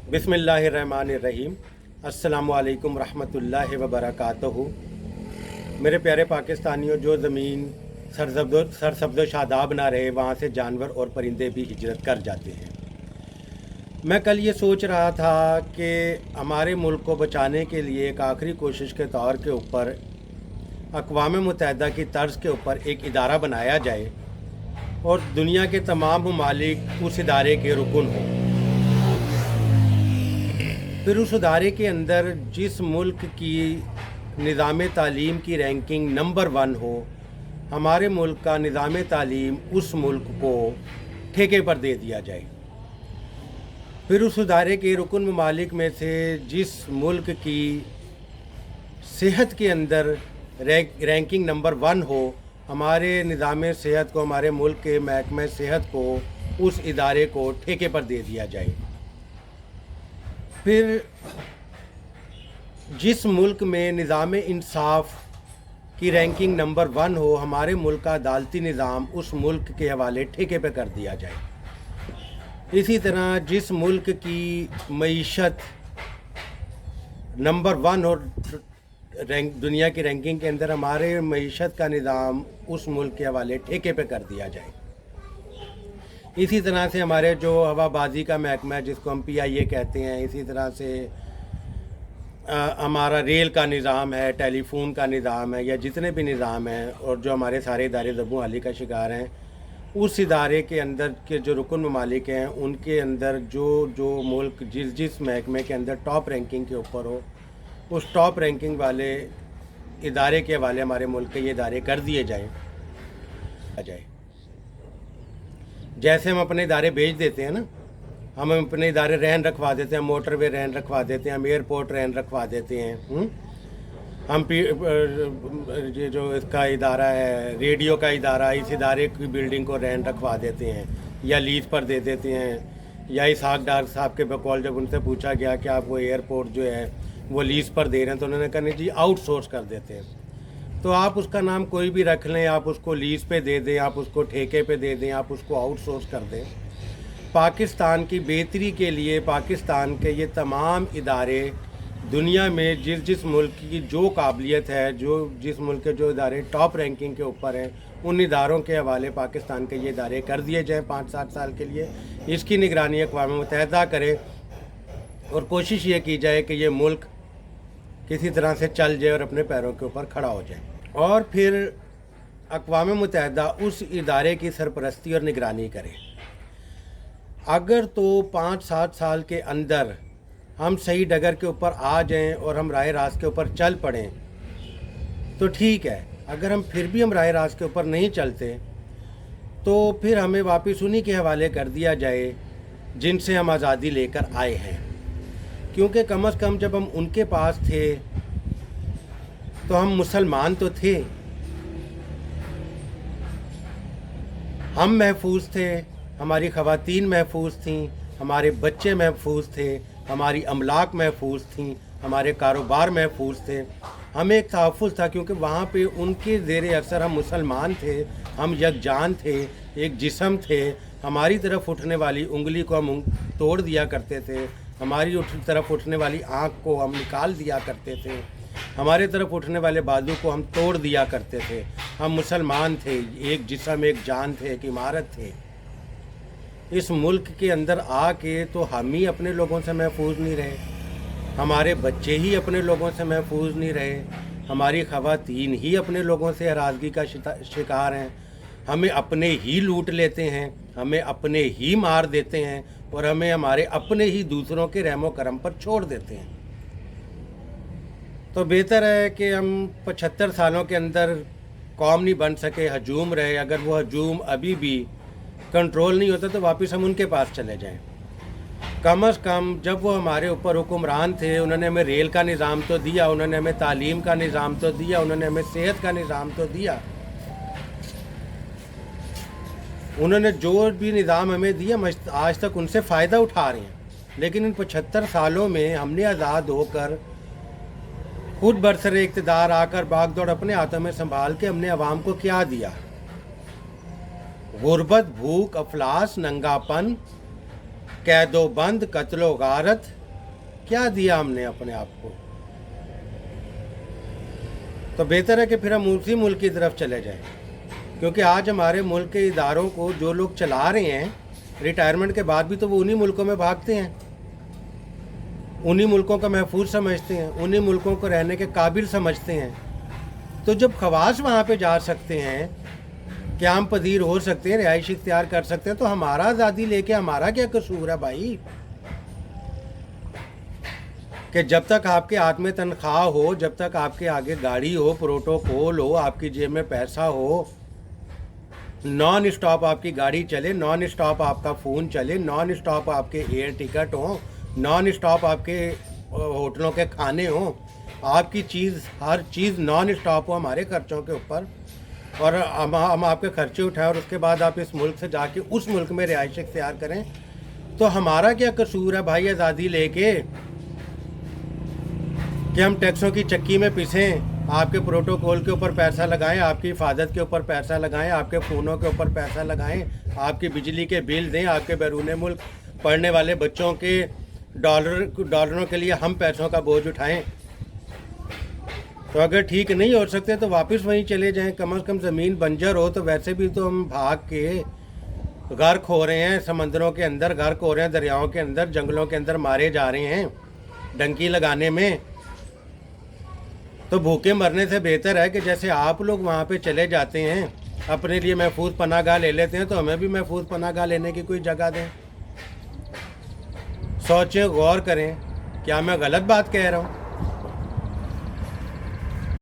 बिस्मिल्लाहिर्रहमानिर्रहीम। अस्सलामु अलैकुम रहमतुल्लाहि व बरकातहू। मेरे प्यारे पाकिस्तानियों, जो ज़मीन सरसब्ज़ शादाब ना रहे वहाँ से जानवर और परिंदे भी हिजरत कर जाते हैं। मैं कल ये सोच रहा था कि हमारे मुल्क को बचाने के लिए एक आखिरी कोशिश के तौर के ऊपर अक़वाम मुत्तहिदा की तर्ज़ के ऊपर एक इदारा बनाया जाए और दुनिया के तमाम ममालिक उस इदारे के रुकन हों। फिर उस इदारे के अंदर जिस मुल्क की निज़ाम तालीम की रैंकिंग नंबर 1 हो, हमारे मुल्क का निज़ाम तालीम उस मुल्क को ठेके पर दे दिया जाए। फिर उस इदारे के रुकन ममालिक में से जिस मुल्क की सेहत के अंदर रैंकिंग नंबर 1 हो, हमारे निज़ाम सेहत को, हमारे मुल्क के महकमे सेहत को, उस इदारे को ठेके पर दे दिया जाए। फिर जिस मुल्क में निज़ाम इंसाफ की रैंकिंग नंबर 1 हो, हमारे मुल्क का अदालती निज़ाम उस मुल्क के हवाले ठेके पे कर दिया जाए। इसी तरह जिस मुल्क की मईशत नंबर 1 और दुनिया की रैंकिंग के अंदर, हमारे मईशत का निज़ाम उस मुल्क के हवाले ठेके पे कर दिया जाए। इसी तरह से हमारे जो हवाबाजी का महकमा है, जिसको हम PIA कहते हैं, इसी तरह से हमारा रेल का निज़ाम है, टेलीफोन का निज़ाम है, या जितने भी निज़ाम हैं, और जो हमारे सारे इदारे ज़ब्बों हाली का शिकार हैं, उस इदारे के अंदर के जो रुकन ममालिक हैं, उनके अंदर जो मुल्क जिस महकमे के अंदर टॉप रैंकिंग के ऊपर हो, उस टॉप रैंकिंग वाले इदारे के हवाले हमारे मुल्क के ये इदारे कर दिए जाए। जैसे हम अपने इदारे भेज देते हैं ना, हम अपने इदारे रहन रखवा देते हैं, मोटरवे रहन रखवा देते हैं, हम एयरपोर्ट रहन रखवा देते हैं, हम ये जो इसका इदारा है, रेडियो का इदारा, इस इदारे की बिल्डिंग को रहन रखवा देते हैं या लीज पर दे देते हैं। या इसहाक डार साहब के बकौल जब उनसे पूछा गया कि आप वो एयरपोर्ट जो है वो लीज पर दे रहे हैं, तो उन्होंने कहा नहीं जी, आउटसोर्स कर देते हैं। तो आप उसका नाम कोई भी रख लें, आप उसको लीज पे दे दें, आप उसको ठेके पे दे दें, आप उसको आउटसोर्स कर दें। पाकिस्तान की बेहतरी के लिए पाकिस्तान के ये तमाम इदारे दुनिया में जिस मुल्क की जो काबिलियत है, जिस मुल्क के जो इदारे टॉप रैंकिंग के ऊपर हैं, उन इदारों के हवाले पाकिस्तान के ये इदारे कर दिए जाएँ 5-7 साल के लिए। इसकी निगरानी अक़वाम मुत्तहिदा करे और कोशिश ये की जाए कि ये मुल्क किसी तरह से चल जाए और अपने पैरों के ऊपर खड़ा हो जाए। और फिर अक़वाम मुत्तहिदा उस इदारे की सरपरस्ती और निगरानी करे। अगर तो 5-7 साल के अंदर हम सही डगर के ऊपर आ जाएं और हम राह रास्त के ऊपर चल पड़ें तो ठीक है। अगर हम फिर भी राह रास्त के ऊपर नहीं चलते तो फिर हमें वापस उन्हीं के हवाले कर दिया जाए जिनसे हम आज़ादी लेकर आए हैं। क्योंकि कम से कम जब हम उनके पास थे तो हम मुसलमान तो थे, हम महफूज थे, हमारी ख़वातीन महफूज थीं, हमारे बच्चे महफूज थे, हमारी अमलाक महफूज थीं, हमारे कारोबार महफूज थे। हमें एक तहफ़्फ़ुज़ था क्योंकि वहाँ पे उनके ज़ेरे असर हम मुसलमान थे, हम यकजान थे, एक जिस्म थे। हमारी तरफ उठने वाली उंगली को हम तोड़ दिया करते थे, हमारी तरफ उठने वाली आँख को हम निकाल दिया करते थे, हमारे तरफ उठने वाले बाजू को हम तोड़ दिया करते थे। हम मुसलमान थे, एक जिस्म, एक जान थे, एक इमारत थे। इस मुल्क के अंदर आके तो हम ही अपने लोगों से महफूज नहीं रहे, हमारे बच्चे ही अपने लोगों से महफूज नहीं रहे, हमारी ख़वातीन ही अपने लोगों से नाराज़गी का शिकार हैं, हमें अपने ही लूट लेते हैं, हमें अपने ही मार देते हैं और हमें हमारे अपने ही दूसरों के रहमो करम पर छोड़ देते हैं। तो बेहतर है कि हम 75 सालों के अंदर कौम नहीं बन सके, हजूम रहे। अगर वो हजूम अभी भी कंट्रोल नहीं होता तो वापस हम उनके पास चले जाएं। कम से कम जब वो हमारे ऊपर हुक्मरान थे, उन्होंने हमें रेल का निज़ाम तो दिया, उन्होंने हमें तालीम का निज़ाम तो दिया, उन्होंने हमें सेहत का निज़ाम तो दिया, उन्होंने जो भी निज़ाम हमें दिया हम आज तक उनसे फ़ायदा उठा रहे हैं। लेकिन इन 75 सालों में हमने आज़ाद होकर खुद बरसरे इक़्तिदार आकर भाग दौड़ अपने हाथों में संभाल के हमने अवाम को क्या दिया? गुर्बत, भूख, अफलास, नंगापन, कैदो बंद कत्लो गारत, क्या दिया हमने अपने आप को। तो बेहतर है कि फिर हम उसी मुल्क की तरफ चले जाएं, क्योंकि आज हमारे मुल्क के इदारों को जो लोग चला रहे हैं रिटायरमेंट के बाद भी, तो वो उन्हीं मुल्कों में भागते हैं, उन्हीं मुल्कों का महफूज समझते हैं, उन्हीं मुल्कों को रहने के काबिल समझते हैं। तो जब खवास वहाँ पे जा सकते हैं, क़याम पजीर हो सकते हैं, रिहाइश इख्तियार कर सकते हैं, तो हमारा आज़ादी लेके हमारा क्या कसूर है भाई। कि जब तक आपके हाथ में तनख्वाह हो, जब तक आपके आगे गाड़ी हो, प्रोटोकॉल हो, आपकी जेब में पैसा हो, नॉन स्टॉप आपकी गाड़ी चले, नॉन स्टॉप आपका फ़ोन चले, नॉन स्टॉप आपके एयर टिकट हो, नॉन स्टॉप आपके होटलों के खाने हो, आपकी चीज़ हर चीज़ नॉन स्टॉप हो हमारे खर्चों के ऊपर, और हम आपके खर्चे उठाएं और उसके बाद आप इस मुल्क से जाके उस मुल्क में रिहाइश इख्तियार करें, तो हमारा क्या कसूर है भाई आज़ादी लेके कि हम टैक्सों की चक्की में पिसें, आपके प्रोटोकॉल के ऊपर पैसा लगाएं, आपकी हिफाजत के ऊपर पैसा लगाएं, आपके फ़ोनों के ऊपर पैसा लगाएं, आपकी बिजली के बिल दें, आपके बैरून मुल्क पढ़ने वाले बच्चों के डॉलरों के लिए हम पैसों का बोझ उठाएं। तो अगर ठीक नहीं हो सकते तो वापस वहीं चले जाएं, कम से कम ज़मीन बंजर हो तो वैसे भी तो हम भाग के गर्क हो रहे हैं, समंदरों के अंदर गर्क हो रहे हैं, दरियाओं के अंदर, जंगलों के अंदर मारे जा रहे हैं डंकी लगाने में। तो भूखे मरने से बेहतर है कि जैसे आप लोग वहाँ पे चले जाते हैं, अपने लिए महफूज पनाहगाह ले लेते हैं, तो हमें भी महफूज पनाहगाह लेने की कोई जगह दें। सोचें, गौर करें, क्या मैं गलत बात कह रहा हूँ?